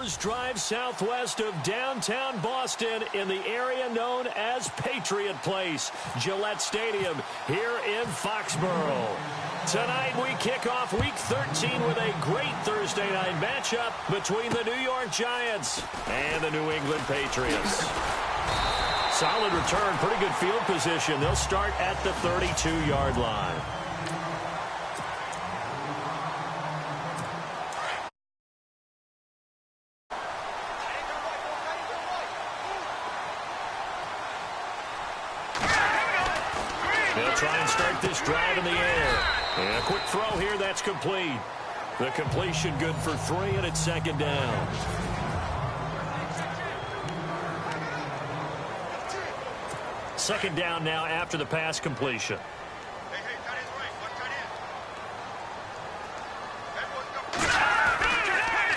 Heroes drive southwest of downtown Boston in the area known as Patriot Place, Gillette Stadium here in Foxborough. Tonight we kick off Week 13 with a great Thursday night matchup between the New York Giants and the New England Patriots. Solid return, pretty good field position. They'll start at the 32-yard line. They'll try and start this drive in the air. And a quick throw here, that's complete. The completion good for 3, and it's second down. Second down now after the pass completion.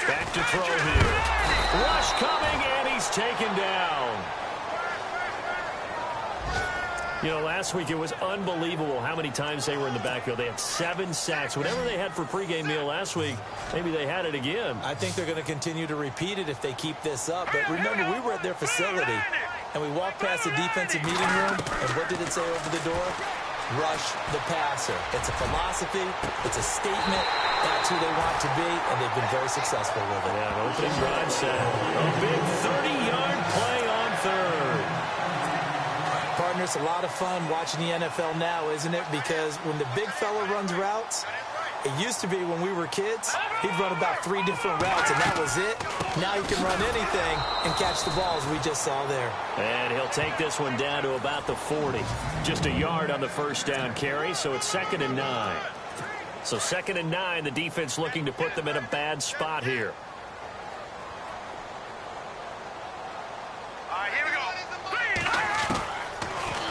Back to throw here. Rush coming, and he's taken down. You know, last week it was unbelievable how many times they were in the backfield. They had 7 sacks. Whatever they had for pregame meal last week, maybe they had it again. I think they're going to continue to repeat it if they keep this up. But remember, we were at their facility, and we walked past the defensive meeting room, and what did it say over the door? Rush the passer. It's a philosophy. It's a statement. That's who they want to be, and they've been very successful with it. Yeah, an opening drive set. A big 30-yard play on third. Partner, it's a lot of fun watching the NFL now, isn't it? Because when the big fella runs routes, it used to be when we were kids, he'd run about 3 different routes, and that was it. Now he can run anything and catch the balls we just saw there. And he'll take this one down to about the 40. Just a yard on the first down carry, so it's 2nd and 9. So 2nd and 9, the defense looking to put them in a bad spot here.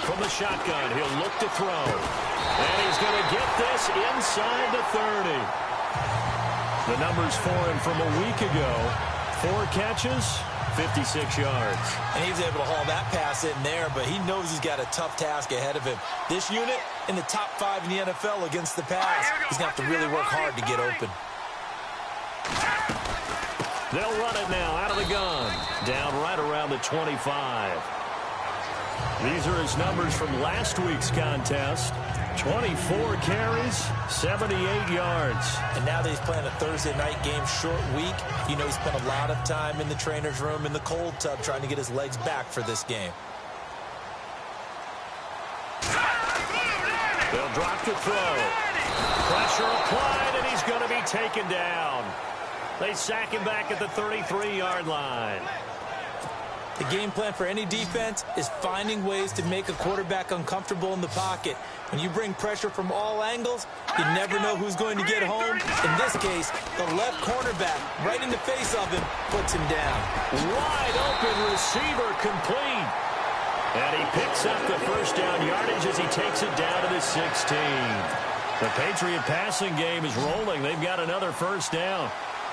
From the shotgun, he'll look to throw. And he's going to get this inside the 30. The numbers for him from a week ago. 4 catches, 56 yards. And he was able to haul that pass in there, but he knows he's got a tough task ahead of him. This unit in the top 5 in the NFL against the pass. He's going to have to really work hard to get open. They'll run it now out of the gun. Down right around the 25. These are his numbers from last week's contest. 24 carries, 78 yards. And now that he's playing a Thursday night game, short week, you know he spent a lot of time in the trainer's room in the cold tub trying to get his legs back for this game. They'll drop to throw. Pressure applied, and he's going to be taken down. They sack him back at the 33-yard line. The game plan for any defense is finding ways to make a quarterback uncomfortable in the pocket. When you bring pressure from all angles, you never know who's going to get home. In this case, the left cornerback, right in the face of him, puts him down. Wide open receiver complete. And he picks up the first down yardage as he takes it down to the 16. The Patriot passing game is rolling. They've got another first down.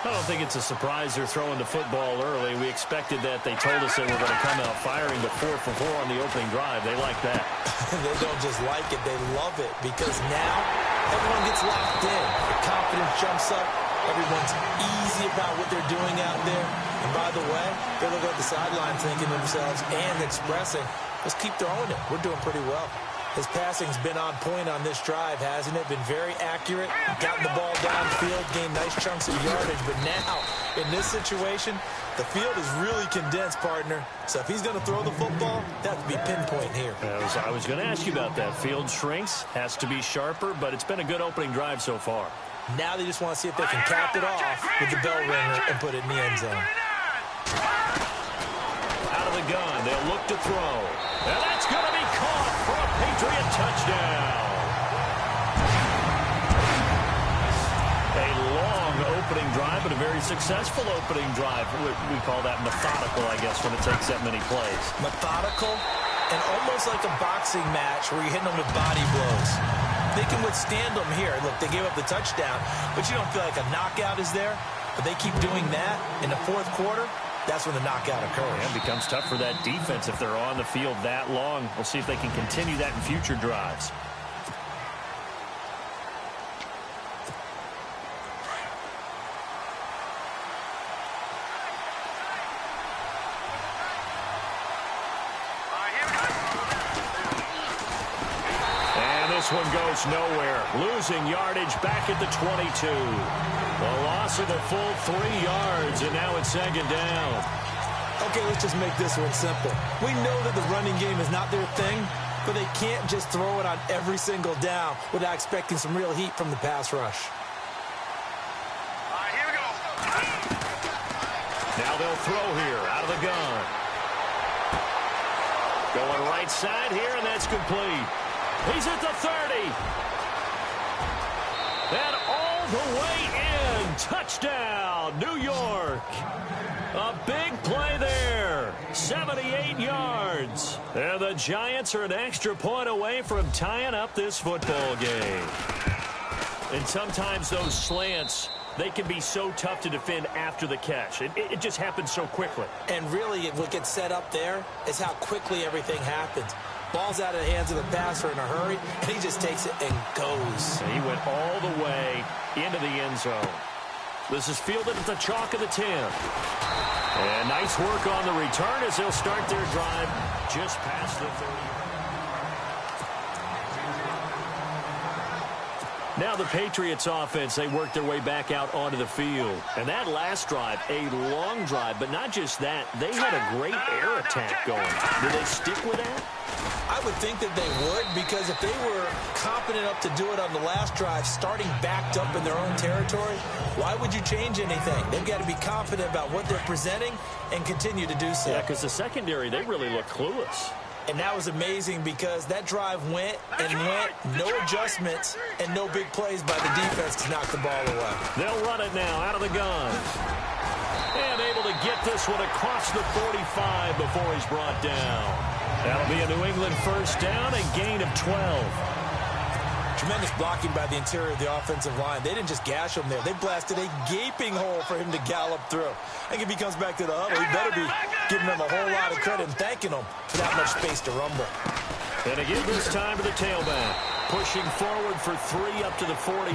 I don't think it's a surprise they're throwing the football early. We expected that. They told us they were going to come out firing the 4 for 4 on the opening drive. They like that. They don't just like it. They love it because now everyone gets locked in. The confidence jumps up. Everyone's easy about what they're doing out there. And by the way, they look at the sideline thinking to themselves and expressing, let's keep throwing it. We're doing pretty well. His passing's been on point on this drive, hasn't it? Been very accurate, gotten the ball downfield, gained nice chunks of yardage. But now, in this situation, the field is really condensed, partner. So if he's going to throw the football, that would be pinpoint here. I was going to ask you about that. Field shrinks, has to be sharper, but it's been a good opening drive so far. Now they just want to see if they can cap it off with the bell ringer and put it in the end zone. Out of the gun, they'll look to throw. And that's going to be caught for a Patriot touchdown. A long opening drive, but a very successful opening drive. We call that methodical, I guess, when it takes that many plays. Methodical and almost like a boxing match where you're hitting them with body blows. They can withstand them here. Look, they gave up the touchdown, but you don't feel like a knockout is there. But they keep doing that in the 4th quarter. That's when the knockout occurs. Yeah, it becomes tough for that defense if they're on the field that long. We'll see if they can continue that in future drives. this one goes nowhere. Losing yardage back at the 22. A loss of a full 3 yards, and now it's second down. Okay, let's just make this one simple. We know that the running game is not their thing, but they can't just throw it on every single down without expecting some real heat from the pass rush. All right, here we go. Now they'll throw here out of the gun. Going right side here, and that's complete. He's at the 30. And all the way in. Touchdown, New York. A big play there. 78 yards. And the Giants are an extra point away from tying up this football game. And sometimes those slants, they can be so tough to defend after the catch. It just happens so quickly. And really, what gets set up there is how quickly everything happens. Ball's out of the hands of the passer in a hurry, and he just takes it and goes. And he went all the way into the end zone. This is fielded at the chalk of the 10. And nice work on the return as they'll start their drive just past the 30. Now the Patriots offense, they work their way back out onto the field. And that last drive, a long drive, but not just that, they had a great air attack going. Did they stick with that? I would think that they would, because if they were confident enough to do it on the last drive, starting backed up in their own territory, why would you change anything? They've got to be confident about what they're presenting and continue to do so. Yeah, because the secondary, they really look clueless. And that was amazing because that drive went and went, no adjustments and no big plays by the defense to knock the ball away. They'll run it now out of the gun. And able to get this one across the 45 before he's brought down. That'll be a New England first down, a gain of 12. Tremendous blocking by the interior of the offensive line. They didn't just gash him there. They blasted a gaping hole for him to gallop through. I think if he comes back to the huddle, he better be giving them a whole lot of credit and thanking them for that much space to rumble. And again this time to the tailback. Pushing forward for 3 up to the 48.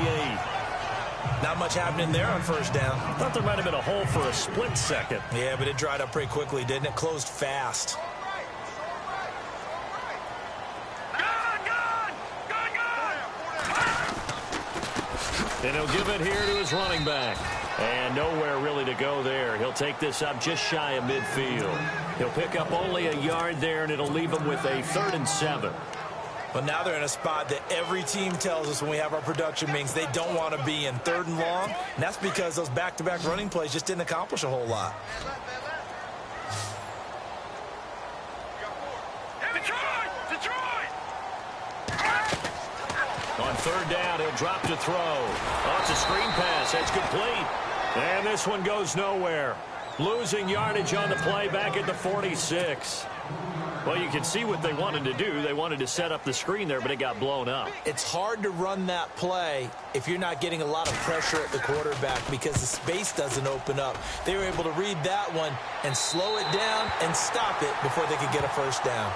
Not much happening there on first down. Thought there might have been a hole for a split second. Yeah, but it dried up pretty quickly, didn't it? Closed fast. And he'll give it here to his running back. And nowhere really to go there. He'll take this up just shy of midfield. He'll pick up only a yard there, and it'll leave him with a 3rd and 7. But now they're in a spot that every team tells us when we have our production meetings they don't want to be in, 3rd and long. And that's because those back-to-back running plays just didn't accomplish a whole lot. On 3rd down, he'll drop to throw. Oh, it's a screen pass. That's complete. And this one goes nowhere. Losing yardage on the play back at the 46. Well, you can see what they wanted to do. They wanted to set up the screen there, but it got blown up. It's hard to run that play if you're not getting a lot of pressure at the quarterback because the space doesn't open up. They were able to read that one and slow it down and stop it before they could get a first down.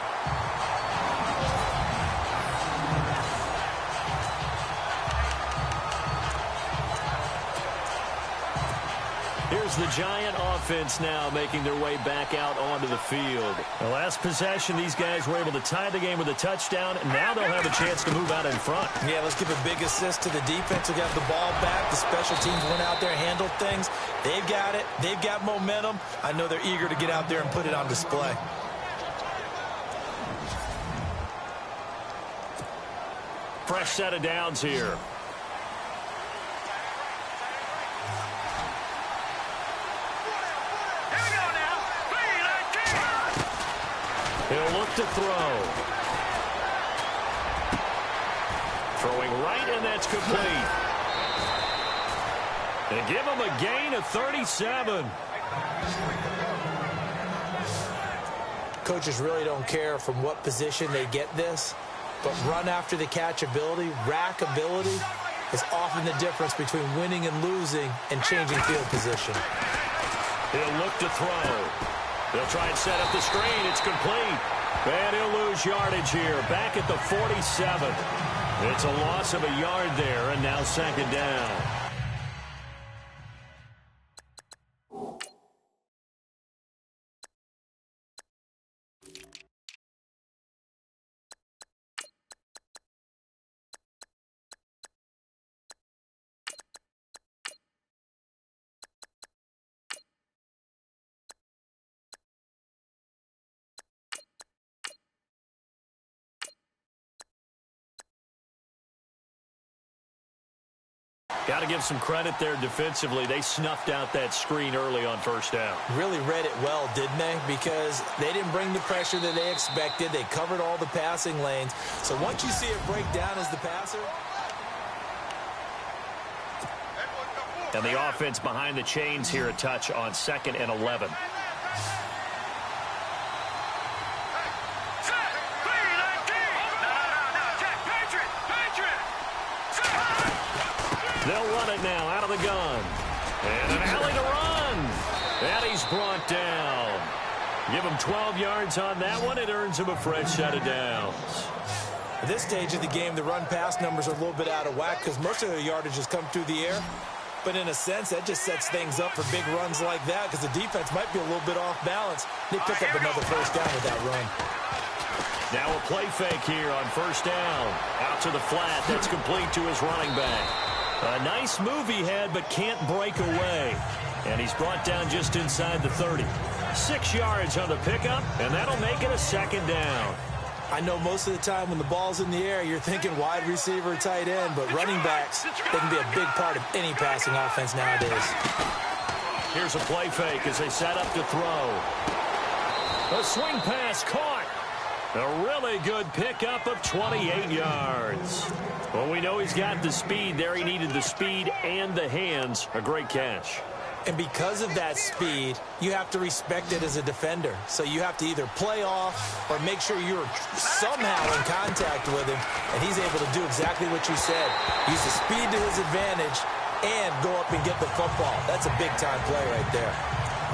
Here's the Giant offense now making their way back out onto the field. The last possession, these guys were able to tie the game with a touchdown, and now they'll have a chance to move out in front. Yeah, let's give a big assist to the defense who got the ball back. The special teams went out there, handled things. They've got it. They've got momentum. I know they're eager to get out there and put it on display. Fresh set of downs here. He'll look to throw. Throwing right, and that's complete. And give him a gain of 37. Coaches really don't care from what position they get this, but run after the catch ability, rack ability, is often the difference between winning and losing and changing field position. He'll look to throw. They'll try and set up the screen. It's complete. And he'll lose yardage here. Back at the 47. It's a loss of a yard there, and now second down. Got to give some credit there defensively. They snuffed out that screen early on first down. Really read it well, didn't they? Because they didn't bring the pressure that they expected. They covered all the passing lanes. So once you see it break down as the passer. And the offense behind the chains here a touch on 2nd and 11. They'll run it now out of the gun. And an alley to run. And he's brought down. Give him 12 yards on that one. It earns him a fresh set of downs. At this stage of the game, the run-pass numbers are a little bit out of whack because most of their yardage has come through the air. But in a sense, that just sets things up for big runs like that because the defense might be a little bit off balance. They pick up another first down with that run. Now a play fake here on first down. Out to the flat. That's complete to his running back. A nice move he had, but can't break away. And he's brought down just inside the 30. 6 yards on the pickup, and that'll make it a second down. I know most of the time when the ball's in the air, you're thinking wide receiver, tight end, but running backs, they can be a big part of any passing offense nowadays. Here's a play fake as they set up to throw. A swing pass caught. A really good pickup of 28 yards. Well, we know he's got the speed there. He needed the speed and the hands. A great catch. And because of that speed, you have to respect it as a defender. So you have to either play off or make sure you're somehow in contact with him, and he's able to do exactly what you said. Use the speed to his advantage and go up and get the football. That's a big-time play right there.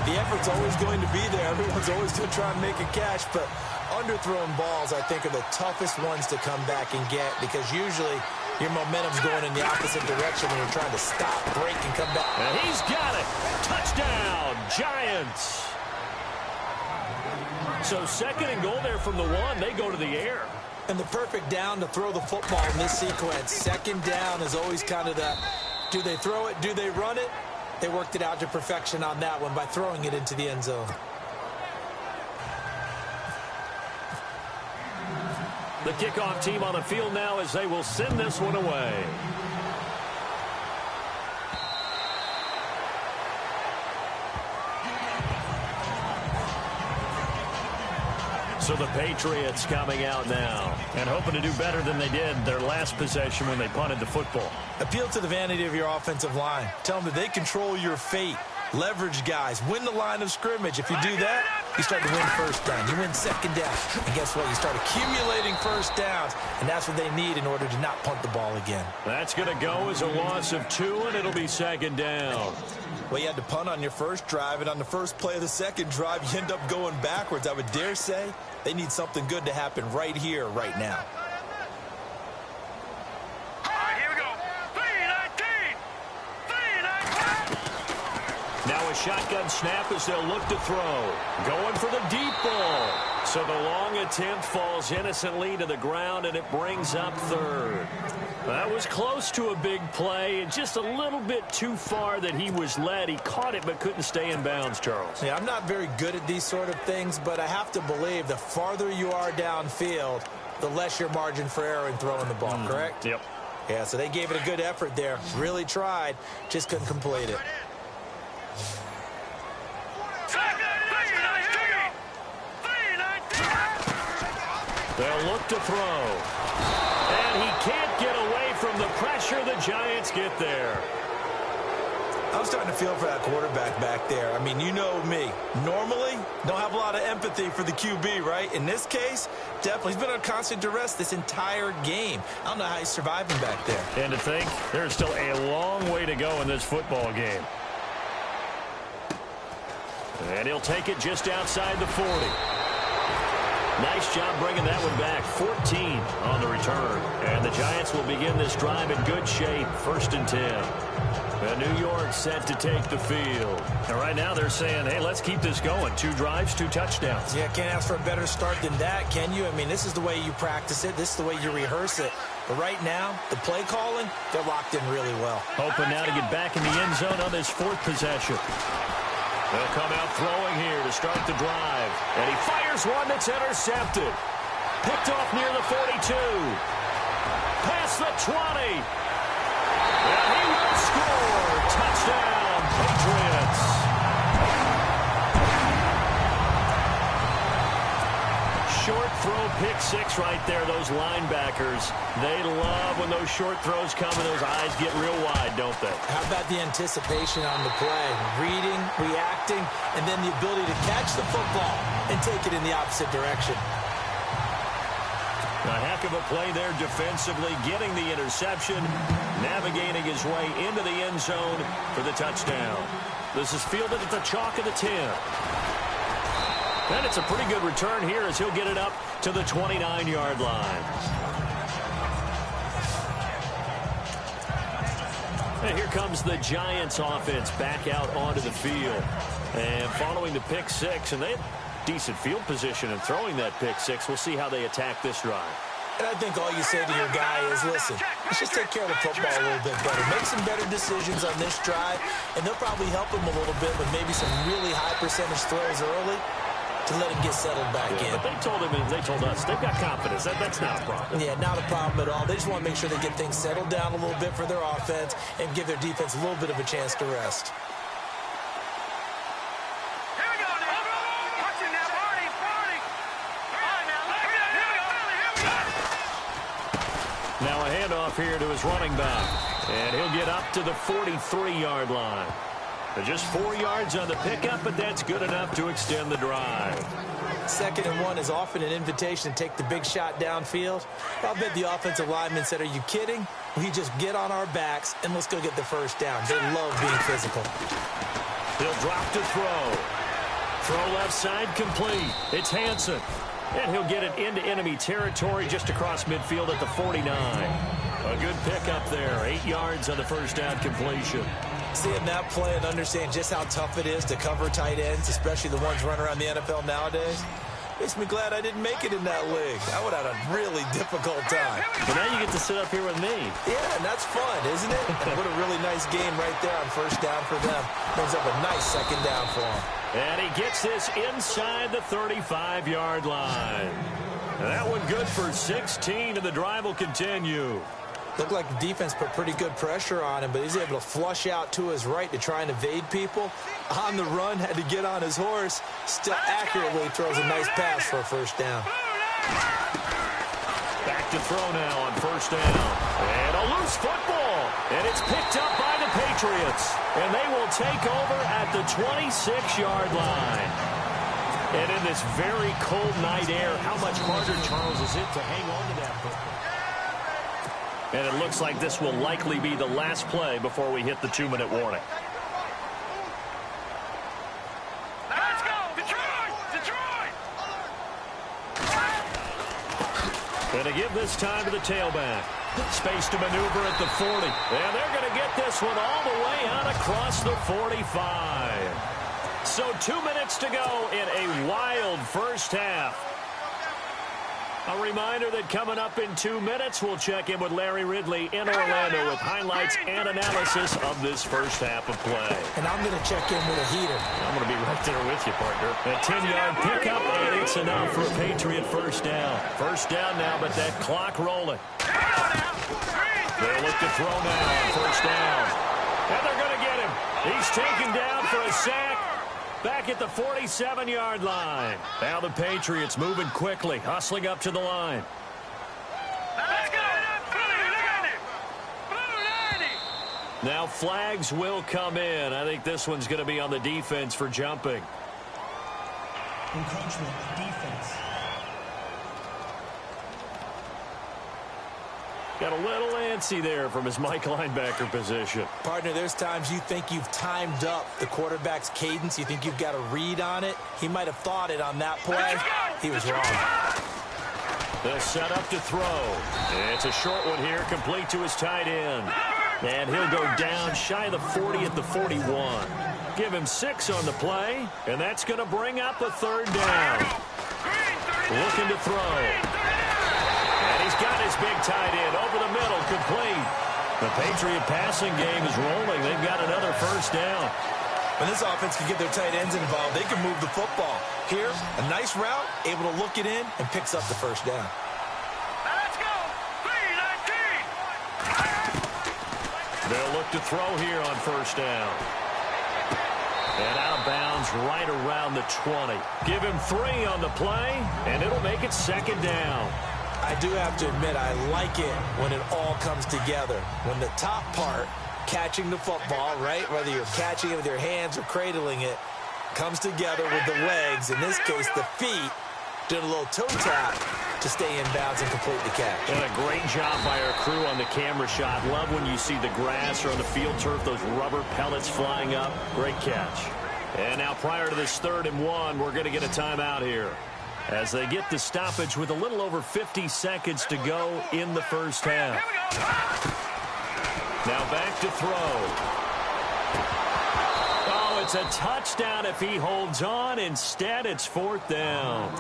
The effort's always going to be there. Everyone's always going to try and make a catch, but underthrown balls, I think, are the toughest ones to come back and get because usually your momentum's going in the opposite direction when you're trying to stop, break, and come back. And he's got it. Touchdown, Giants. So 2nd and goal there from the 1. They go to the air. And the perfect down to throw the football in this sequence. 2nd down is always kind of the, do they throw it, do they run it? They worked it out to perfection on that one by throwing it into the end zone. The kickoff team on the field now as they will send this one away. So the Patriots coming out now and hoping to do better than they did their last possession when they punted the football. Appeal to the vanity of your offensive line. Tell them that they control your fate. Leverage guys. Win the line of scrimmage. If you do that, you start to win first down. You win 2nd down. And guess what? You start accumulating first downs. And that's what they need in order to not punt the ball again. That's going to go as a loss of 2, and it'll be 2nd down. Well, you had to punt on your first drive, and on the first play of the second drive, you end up going backwards. I would dare say they need something good to happen right here, right now. Now a shotgun snap as they'll look to throw. Going for the deep ball. So the long attempt falls innocently to the ground, and it brings up 3rd. That was close to a big play, and just a little bit too far that he was led. He caught it but couldn't stay in bounds, Charles. Yeah, I'm not very good at these sort of things, but I have to believe the farther you are downfield, the less your margin for error in throwing the ball, correct? Yep. Yeah, so they gave it a good effort there. Really tried, just couldn't complete it. They'll look to throw. And he can't get away from the pressure. The Giants get there. I'm starting to feel for that quarterback back there. I mean, you know me. Normally, don't have a lot of empathy for the QB, right? In this case, definitely. He's been on constant duress this entire game. I don't know how he's surviving back there. And to think, there's still a long way to go in this football game. And he'll take it just outside the 40. Nice job bringing that one back. 14 on the return. And the Giants will begin this drive in good shape. 1st and 10. And New York set to take the field. And right now they're saying, hey, let's keep this going. 2 drives, 2 touchdowns. Yeah, can't ask for a better start than that, can you? I mean, this is the way you practice it. This is the way you rehearse it. But right now, the play calling, they're locked in really well. Hoping now to get back in the end zone on this 4th possession. They'll come out throwing here to start the drive. And he fires one that's intercepted. Picked off near the 42. Past the 20. And he will score. Touchdown, Patriots. Short throw, pick six right there. Those linebackers, they love when those short throws come and those eyes get real wide, don't they? How about the anticipation on the play? Reading, reacting, and then the ability to catch the football and take it in the opposite direction. A heck of a play there defensively, getting the interception, navigating his way into the end zone for the touchdown. This is fielded at the chalk of the 10. And it's a pretty good return here as he'll get it up to the 29-yard line. And here comes the Giants offense back out onto the field. And following the pick six, and they have decent field position and throwing that pick six. We'll see how they attack this drive. And I think all you say to your guy is, listen, let's just take care of the football a little bit better. Make some better decisions on this drive, and they'll probably help him a little bit with maybe some really high percentage throws early to let him get settled back in. But they told him, and they told us, they've got confidence. That's not a problem. Yeah, not a problem at all. They just want to make sure they get things settled down a little bit for their offense and give their defense a little bit of a chance to rest. Now a handoff here to his running back. And he'll get up to the 43-yard line. Just 4 yards on the pickup, but that's good enough to extend the drive. 2nd and 1 is often an invitation to take the big shot downfield. I'll bet the offensive lineman said, are you kidding? We just get on our backs and let's go get the first down. They love being physical. He'll drop to throw. Throw left side complete. It's Hansen. And he'll get it into enemy territory just across midfield at the 49. A good pickup there. 8 yards on the first down completion. Seeing that play and understand just how tough it is to cover tight ends, especially the ones running around the NFL nowadays, makes me glad I didn't make it in that league. I would have had a really difficult time. But now you get to sit up here with me. Yeah, and that's fun, isn't it? And what a really nice game right there on first down for them. Brings up a nice 2nd down for them. And he gets this inside the 35-yard line. And that one good for 16, and the drive will continue. Looked like the defense put pretty good pressure on him, but he's able to flush out to his right to try and evade people. On the run, had to get on his horse. Still accurately throws a nice pass for a first down. Back to throw now on first down. And a loose football. And it's picked up by the Patriots. And they will take over at the 26-yard line. And in this very cold night air, how much harder, Charles, is it to hang on to that football? And it looks like this will likely be the last play before we hit the 2-minute warning. Let's go! Detroit! Detroit! And to give this time to the tailback. Space to maneuver at the 40. And they're going to get this one all the way out across the 45. So 2 minutes to go in a wild first half. A reminder that coming up in 2 minutes, we'll check in with Larry Ridley in Orlando with highlights and analysis of this first half of play. And I'm going to check in with a heater. I'm going to be right there with you, partner. A 10-yard pickup, and it's enough for a Patriot first down. First down now, but that clock rolling. They'll look to throw now on first down. And they're going to get him. He's taken down for a sack. Back at the 47-yard line. Now the Patriots moving quickly, hustling up to the line. Let's go! Now flags will come in. I think this one's going to be on the defense for jumping. Encroachment, defense. Got a little antsy there from his Mike linebacker position. Partner, there's times you think you've timed up the quarterback's cadence. You think you've got a read on it. He might have thought it on that play. He was wrong. They'll set up to throw. It's a short one here, complete to his tight end. And he'll go down shy of the 40 at the 41. Give him 6 on the play, and that's going to bring up a 3rd down. Looking to throw. And he's got his big tight end over the middle, complete. The Patriot passing game is rolling. They've got another first down. When this offense can get their tight ends involved, they can move the football. Here, a nice route, able to look it in, and picks up the first down. Let's go! 3-19! to throw here on first down. And out of bounds right around the 20. Give him 3 on the play, and it'll make it second down. I do have to admit, I like it when it all comes together. When the top part, catching the football, right, whether you're catching it with your hands or cradling it, comes together with the legs, in this case the feet, doing a little toe tap to stay in bounds and complete the catch. And a great job by our crew on the camera shot. Love when you see the grass or on the field turf, those rubber pellets flying up. Great catch. And now prior to this 3rd and 1, we're going to get a timeout here as they get the stoppage with a little over 50 seconds to go in the first half. Now back to throw. Oh, it's a touchdown if he holds on. Instead, it's 4th down.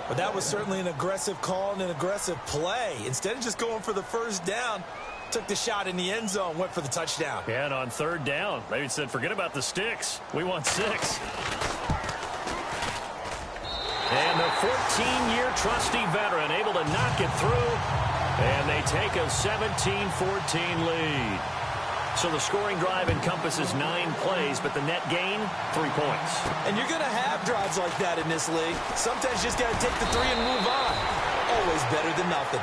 But that was certainly an aggressive call and an aggressive play. Instead of just going for the first down, took the shot in the end zone, went for the touchdown. Yeah, and on 3rd down, they said, forget about the sticks. We want 6. And the 14-year trusty veteran able to knock it through. And they take a 17-14 lead. So the scoring drive encompasses 9 plays, but the net gain, 3 points. And you're going to have drives like that in this league. Sometimes you just got to take the 3 and move on. Always better than nothing.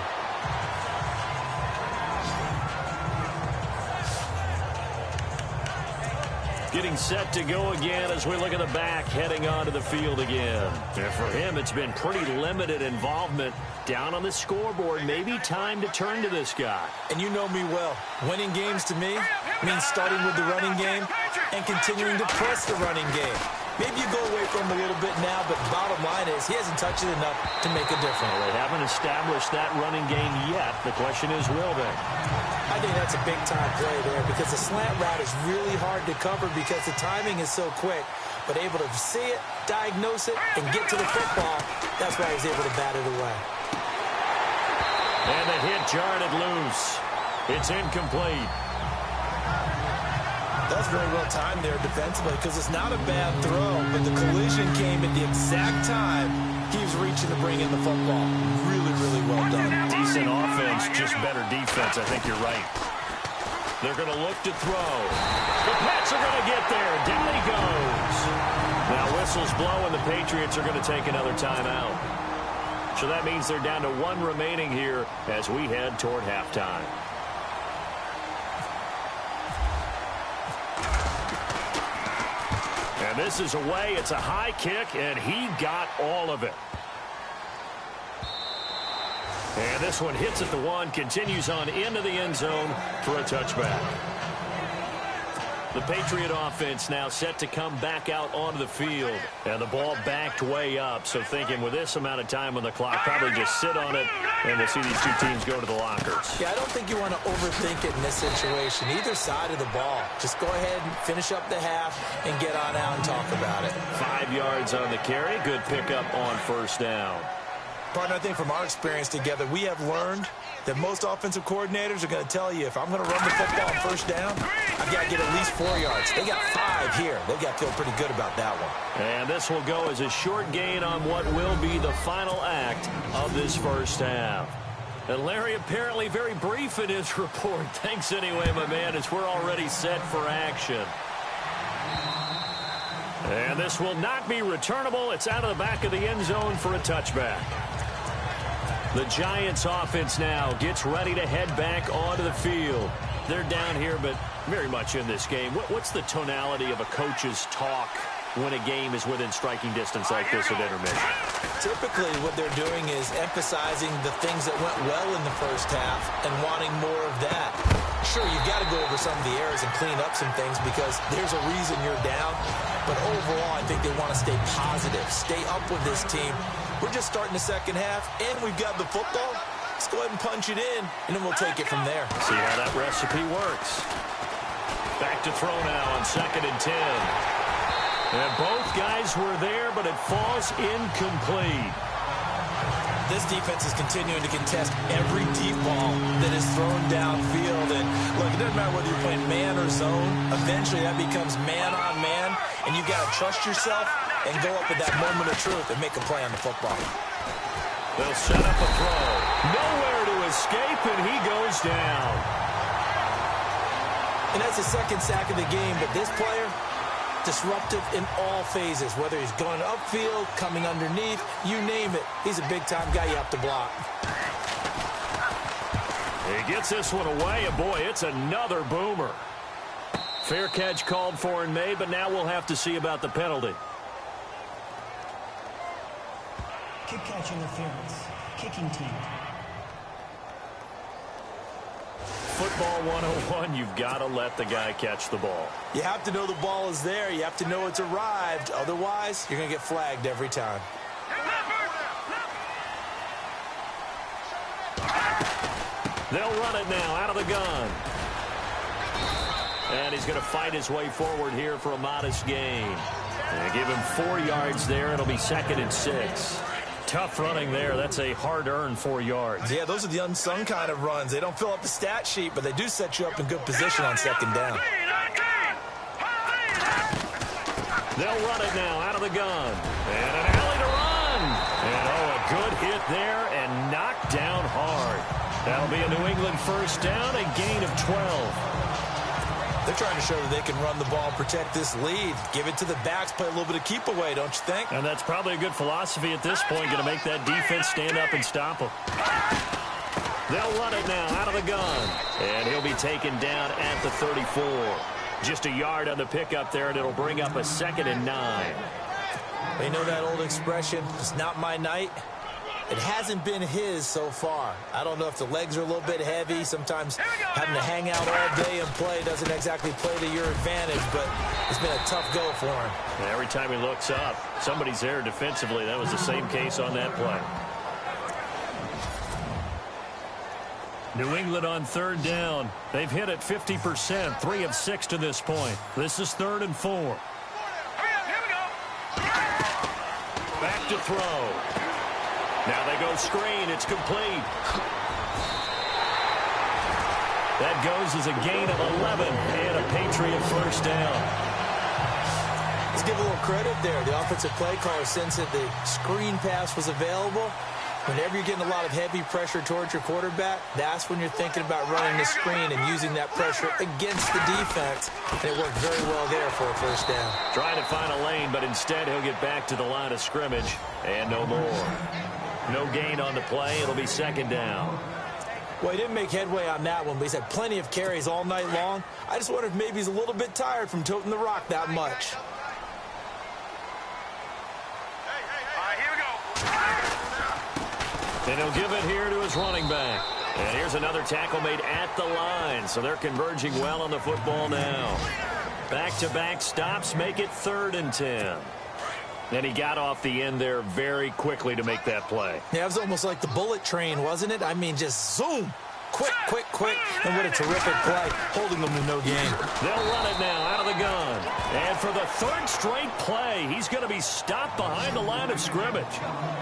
Getting set to go again as we look at the back heading onto the field again. And for him, it's been pretty limited involvement down on the scoreboard. Maybe time to turn to this guy. And you know me well. Winning games to me means starting with the running game and continuing to press the running game. Maybe you go away from him a little bit now, but bottom line is he hasn't touched it enough to make a difference. They haven't established that running game yet. The question is, will they? I think that's a big-time play there because the slant route is really hard to cover because the timing is so quick. But able to see it, diagnose it, and get to the football, that's why he's able to bat it away. And the hit jarred it loose. It's incomplete. That's very well timed there defensively because it's not a bad throw, but the collision came at the exact time he was reaching to bring in the football. Really, really well done. Decent offense, just better defense. I think you're right. They're going to look to throw. The Pats are going to get there. Down he goes. Now whistles blow, and the Patriots are going to take another timeout. So that means they're down to 1 remaining here as we head toward halftime. And this is away. It's a high kick, and he got all of it. And this one hits at the 1, continues on into the end zone for a touchback. The Patriot offense now set to come back out onto the field. And the ball backed way up. So thinking with this amount of time on the clock, probably just sit on it, and we'll see these 2 teams go to the lockers. Yeah, I don't think you want to overthink it in this situation. Either side of the ball. Just go ahead and finish up the half and get on out and talk about it. 5 yards on the carry. Good pickup on first down. Partner, I think from our experience together, we have learned that most offensive coordinators are going to tell you, if I'm going to run the football on first down, I've got to get at least 4 yards. They got 5 here. They've got to feel pretty good about that one. And this will go as a short gain on what will be the final act of this first half. And Larry apparently very brief in his report. Thanks anyway, my man, as we're already set for action. And this will not be returnable. It's out of the back of the end zone for a touchback. The Giants offense now gets ready to head back onto the field. They're down here, but very much in this game. What's the tonality of a coach's talk when a game is within striking distance like this at intermission? Typically, what they're doing is emphasizing the things that went well in the first half and wanting more of that. Sure, you've got to go over some of the errors and clean up some things because there's a reason you're down. But overall, I think they want to stay positive, stay up with this team. We're just starting the second half, and we've got the football. Let's go ahead and punch it in, and then we'll take it from there. See how that recipe works. Back to throw now on 2nd and 10. And both guys were there, but it falls incomplete. This defense is continuing to contest every deep ball that is thrown downfield. And look, it doesn't matter whether you're playing man or zone. Eventually, that becomes man on man, and you got to trust yourself and go up at that moment of truth and make a play on the football. They'll set up a throw. Nowhere to escape, and he goes down. And that's the second sack of the game, but this player, disruptive in all phases, whether he's going upfield, coming underneath, you name it. He's a big-time guy you have to block. He gets this one away, and boy, it's another boomer. Fair catch called for and made, but now we'll have to see about the penalty. Kick catch interference. Kicking team. Football 101, you've got to let the guy catch the ball. You have to know the ball is there. You have to know it's arrived. Otherwise, you're going to get flagged every time. They'll run it now out of the gun. And he's going to fight his way forward here for a modest gain. And give him 4 yards there. It'll be 2nd and 6. Tough running there. That's a hard-earned 4 yards. Yeah, those are the unsung kind of runs. They don't fill up the stat sheet, but they do set you up in good position on 2nd down. They'll run it now out of the gun. And an alley to run. And, oh, a good hit there and knocked down hard. That'll be a New England first down, a gain of 12. They're trying to show that they can run the ball and protect this lead. Give it to the backs, play a little bit of keep away, don't you think? And that's probably a good philosophy at this point, going to make that defense stand up and stop them. They'll run it now out of the gun. And he'll be taken down at the 34. Just a yard on the pickup there, and it'll bring up a 2nd and 9. You know that old expression, it's not my night? It hasn't been his so far. I don't know if the legs are a little bit heavy. Sometimes having to hang out all day and play doesn't exactly play to your advantage, but it's been a tough go for him. And every time he looks up, somebody's there defensively. That was the same case on that play. New England on 3rd down. They've hit it 50%, 3 of 6 to this point. This is 3rd and 4. Back to throw. Now they go screen. It's complete. That goes as a gain of 11 and a Patriot first down. Let's give a little credit there. The offensive play caller sensed that the screen pass was available. Whenever you're getting a lot of heavy pressure towards your quarterback, that's when you're thinking about running the screen and using that pressure against the defense. And it worked very well there for a first down. Trying to find a lane, but instead he'll get back to the line of scrimmage. And no more. No gain on the play. It'll be 2nd down. Well, he didn't make headway on that one, but he's had plenty of carries all night long. I just wonder if maybe he's a little bit tired from toting the rock that much. And he'll give it here to his running back. And here's another tackle made at the line. So they're converging well on the football now. Back-to-back stops make it 3rd and 10. And he got off the end there very quickly to make that play. Yeah, it was almost like the bullet train, wasn't it? I mean, just zoom. Quick, quick, quick. And what a terrific play, holding them to no gain. They'll run it now out of the gun. And for the 3rd straight play, he's going to be stopped behind the line of scrimmage.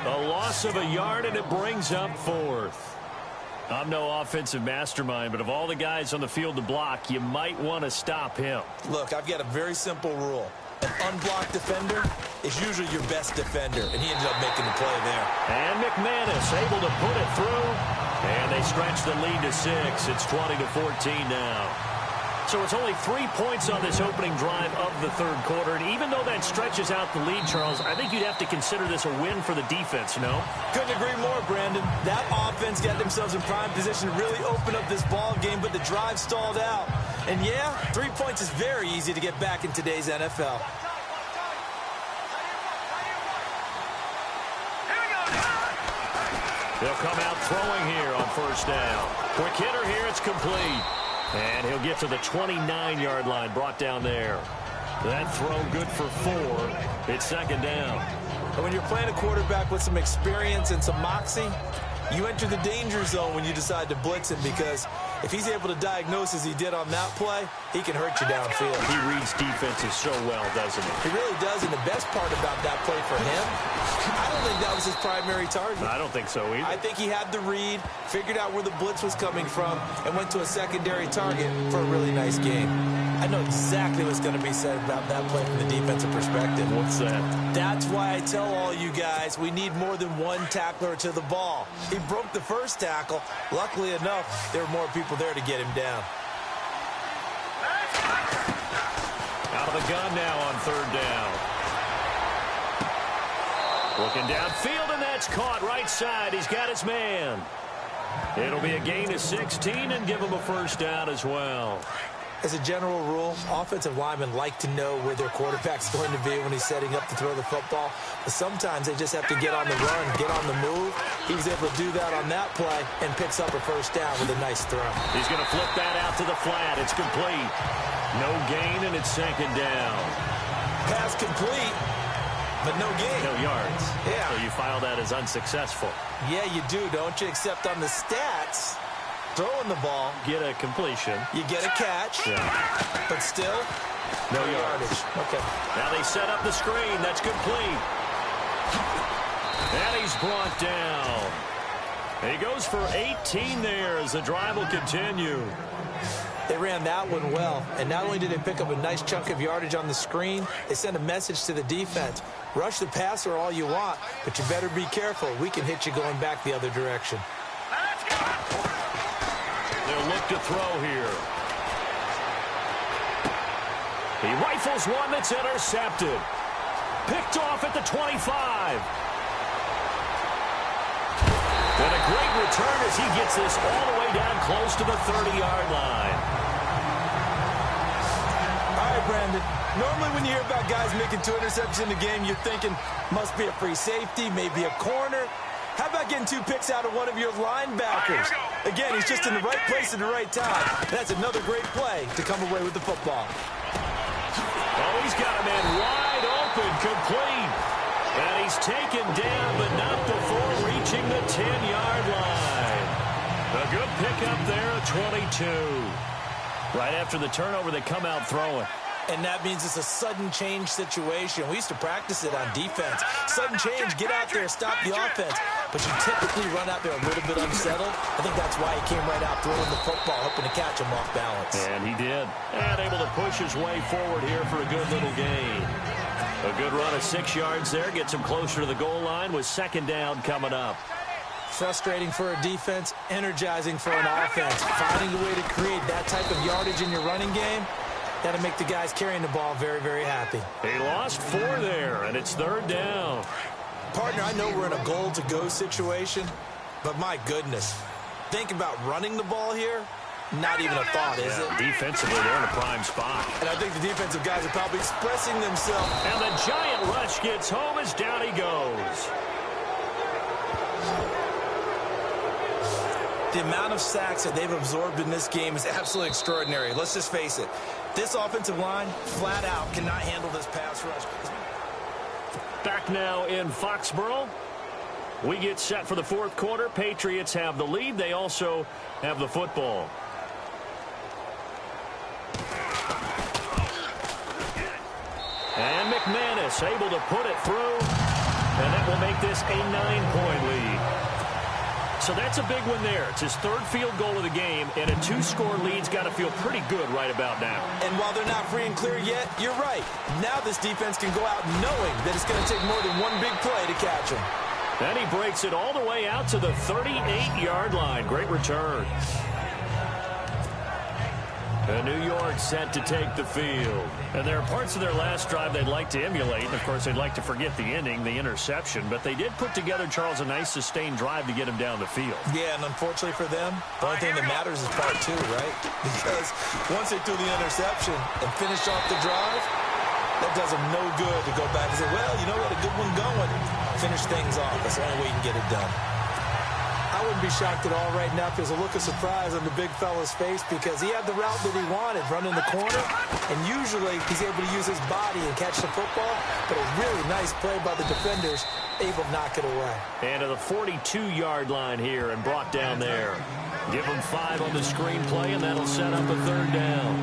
A loss of a yard, and it brings up 4th. I'm no offensive mastermind, but of all the guys on the field to block, you might want to stop him. Look, I've got a very simple rule. An unblocked defender is usually your best defender, and he ended up making the play there. And McManus able to put it through, and they stretch the lead to 6. It's 20-14 now. So it's only 3 points on this opening drive of the 3rd quarter, and even though that stretches out the lead, Charles, I think you'd have to consider this a win for the defense, no? Couldn't agree more, Brandon. That offense got themselves in prime position to really open up this ball game, but the drive stalled out. And yeah, 3 points is very easy to get back in today's NFL. They'll come out throwing here on first down. Quick hitter here, it's complete. And he'll get to the 29-yard line, brought down there. That throw good for 4. It's 2nd down. And when you're playing a quarterback with some experience and some moxie, you enter the danger zone when you decide to blitz him, because if he's able to diagnose as he did on that play, he can hurt you downfield. He reads defenses so well, doesn't he? He really does, and the best part about that play for him, I don't think that was his primary target. I don't think so either. I think he had the read, figured out where the blitz was coming from, and went to a secondary target for a really nice game. I know exactly what's going to be said about that play from the defensive perspective. What's that? That's why I tell all you guys we need more than one tackler to the ball. He broke the first tackle. Luckily enough, there were more people there to get him down. out of the gun now on third down. Looking downfield, and that's caught right side. He's got his man. It'll be a gain of 16 and give him a first down as well. As a general rule, offensive linemen like to know where their quarterback's going to be when he's setting up to throw the football. But sometimes they just have to get on the run, get on the move. He was able to do that on that play and picks up a first down with a nice throw. He's going to flip that out to the flat. It's complete. No gain, and it's second down. Pass complete, but no gain. No yards. Yeah. So you file that as unsuccessful. Yeah, you do, don't you? Except on the stats, throwing the ball, Get a completion. you get a catch, Yeah. but still, No yardage. Okay. Now they set up the screen. That's complete. And he's brought down. He goes for 18 there as the drive will continue. They ran that one well, and not only did they pick up a nice chunk of yardage on the screen, they sent a message to the defense. Rush the passer all you want, but you better be careful. We can hit you going back the other direction. They'll look to throw here. He rifles one that's intercepted. Picked off at the 25. And a great return as he gets this all the way down close to the 30-yard line. All right, Brandon. Normally when you hear about guys making 2 interceptions in the game, you're thinking must be a free safety, maybe a corner. How about getting 2 picks out of one of your linebackers? Again, he's just in the right place at the right time. That's another great play to come away with the football. Oh, he's got a man wide open, complete. And he's taken down, but not before reaching the 10-yard line. A good pickup there at 22. Right after the turnover, they come out throwing. And that means it's a sudden change situation. We used to practice it on defense. Sudden change, get out there, stop the offense. But you typically run out there a little bit unsettled. I think that's why he came right out throwing the football, hoping to catch him off balance. And he did. And able to push his way forward here for a good little gain. A good run of 6 yards there. Gets him closer to the goal line with second down coming up. Frustrating for a defense, energizing for an offense. Finding a way to create that type of yardage in your running game, that'll make the guys carrying the ball very, very happy. He lost 4 there, and it's third down. Partner, I know we're in a goal-to-go situation, but my goodness, think about running the ball here. Not even a thought, is it? Defensively, they're in a prime spot. And I think the defensive guys are probably expressing themselves. And the giant rush gets home as down he goes. The amount of sacks that they've absorbed in this game is absolutely extraordinary. Let's just face it. This offensive line, flat out, cannot handle this pass rush. Back now in Foxborough. We get set for the fourth quarter. Patriots have the lead. They also have the football. And McManus able to put it through. And that will make this a 9-point lead. So that's a big one there. It's his third field goal of the game, and a 2-score lead's got to feel pretty good right about now. And while they're not free and clear yet, you're right. Now this defense can go out knowing that it's going to take more than one big play to catch him. And he breaks it all the way out to the 38-yard line. Great return. And New York set to take the field. And there are parts of their last drive they'd like to emulate. And, of course, they'd like to forget the ending, the interception. But they did put together, Charles, a nice sustained drive to get him down the field. Yeah, and unfortunately for them, the only thing that matters is part 2, right? Because once they threw the interception and finished off the drive, that does them no good to go back and say, well, you know, we had a good one going. Finish things off. That's the only way you can get it done. I wouldn't be shocked at all right now if there's a look of surprise on the big fella's face because he had the route that he wanted, running the corner, and usually he's able to use his body and catch the football, but a really nice play by the defenders, able to knock it away. And to the 42-yard line here and brought down there. Give him 5 on the screenplay, and that'll set up a third down.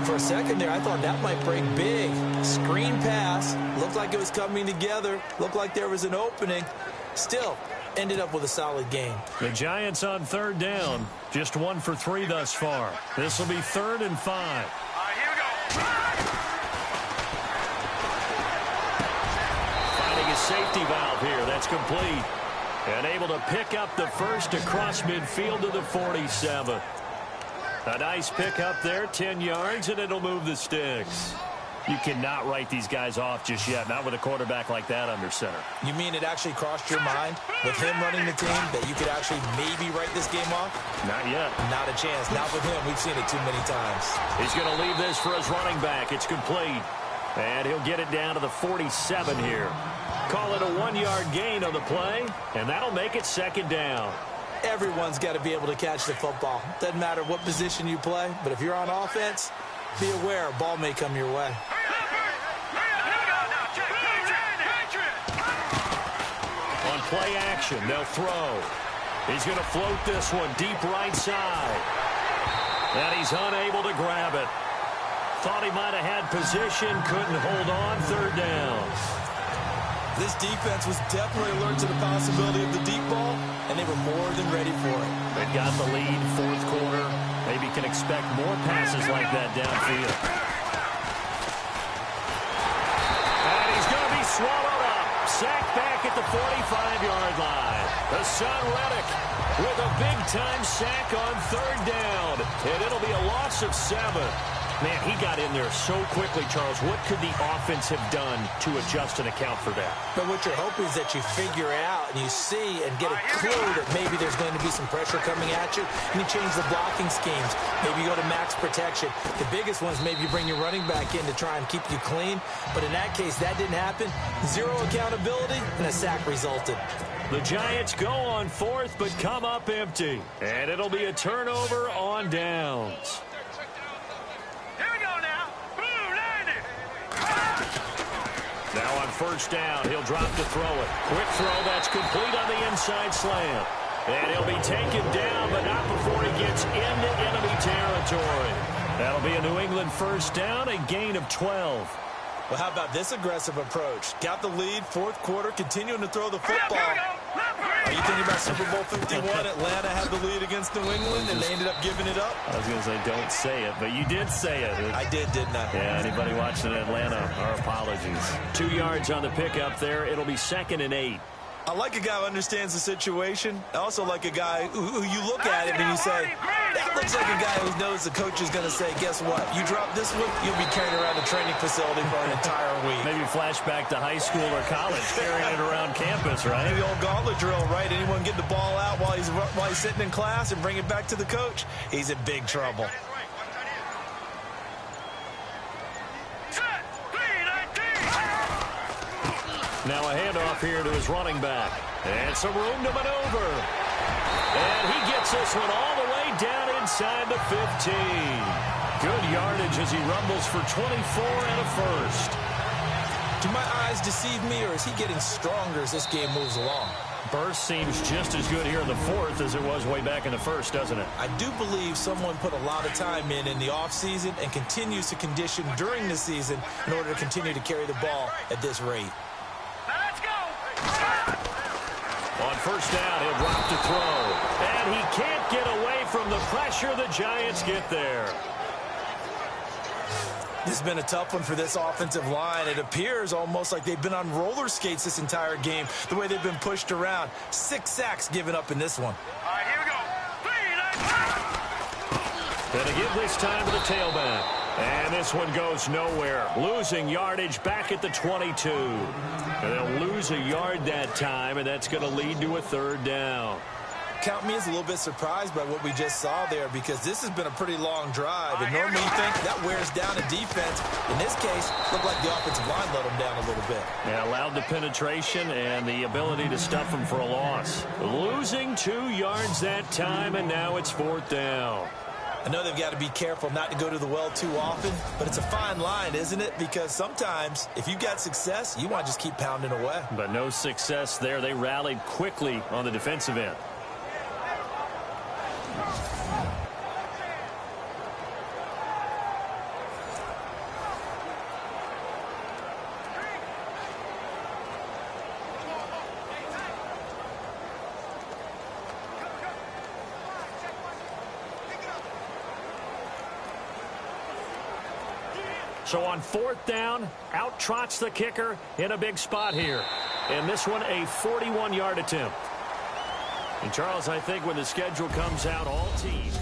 For a second there, I thought that might break big. Screen pass, looked like it was coming together, looked like there was an opening. Still, ended up with a solid game. The Giants on third down, just 1 for 3 thus far. This will be 3rd and 5. All right, here we go. Finding a safety valve here. That's complete. And able to pick up the first across midfield to the 47. A nice pick up there, 10 yards, and it'll move the sticks. You cannot write these guys off just yet, not with a quarterback like that under center. You mean it actually crossed your mind with him running the team that you could actually maybe write this game off? Not yet. Not a chance. Not with him. We've seen it too many times. He's going to leave this for his running back. It's complete. And he'll get it down to the 47 here. Call it a 1-yard gain on the play, and that'll make it second down. Everyone's got to be able to catch the football. Doesn't matter what position you play, but if you're on offense, be aware a ball may come your way. On play action, they'll throw. He's going to float this one deep right side. And he's unable to grab it. Thought he might have had position, couldn't hold on, third down. This defense was definitely alert to the possibility of the deep ball, and they were more than ready for it. They've got the lead, fourth quarter. Maybe can expect more passes like that downfield. And he's going to be swallowed up. Sacked back at the 45-yard line. Hassan Reddick with a big-time sack on third down. And it'll be a loss of 7. Man, he got in there so quickly, Charles. What could the offense have done to adjust and account for that? But what you're hoping is that you figure out and you see and get a clue that maybe there's going to be some pressure coming at you, and you change the blocking schemes. Maybe you go to max protection. The biggest one is maybe you bring your running back in to try and keep you clean. But in that case, that didn't happen. Zero accountability, and a sack resulted. The Giants go on fourth, but come up empty. And it'll be a turnover on downs. Now on first down, he'll drop to throw it. Quick throw, that's complete on the inside slant. And he'll be taken down, but not before he gets into enemy territory. That'll be a New England first down, a gain of 12. Well, how about this aggressive approach? Got the lead, fourth quarter, continuing to throw the football. Are you thinking about Super Bowl 51? Atlanta had the lead against New England, and they ended up giving it up? I was going to say, don't say it, but you did say it. I did, didn't I? Yeah, anybody watching Atlanta, our apologies. 2 yards on the pickup there. It'll be 2nd and 8. I like a guy who understands the situation. I also like a guy who you look at him and you say, that looks like a guy who knows the coach is going to say, guess what? You drop this one, you'll be carrying around the training facility for an entire week. Maybe flashback to high school or college, carrying it around campus, right? The old gauntlet drill, right? Anyone get the ball out while he's sitting in class and bring it back to the coach? He's in big trouble. Now a handoff here to his running back. And some room to maneuver. And he gets this one all the way down inside the 15. Good yardage as he rumbles for 24 and a first. Do my eyes deceive me, or is he getting stronger as this game moves along? Burst seems just as good here in the fourth as it was way back in the first, doesn't it? I do believe someone put a lot of time in the offseason and continues to condition during the season in order to continue to carry the ball at this rate. On first down, he'll drop to throw. And he can't get away from the pressure. The Giants get there. This has been a tough one for this offensive line. It appears almost like they've been on roller skates this entire game, the way they've been pushed around. 6 sacks given up in this one. All right, here we go. Gonna give this time to the tailback. And this one goes nowhere. Losing yardage back at the 22. And they'll lose a yard that time, and that's going to lead to a third down. Count me as a little bit surprised by what we just saw there, because this has been a pretty long drive. And normally you think that wears down a defense. In this case, looked like the offensive line let them down a little bit. Yeah, allowed the penetration and the ability to stuff them for a loss. Losing 2 yards that time, and now it's fourth down. I know they've got to be careful not to go to the well too often, but it's a fine line, isn't it? Because sometimes, if you've got success, you want to just keep pounding away. But no success there. They rallied quickly on the defensive end. So on fourth down, out trots the kicker in a big spot here. And this one, a 41-yard attempt. And, Charles, I think when the schedule comes out, all teams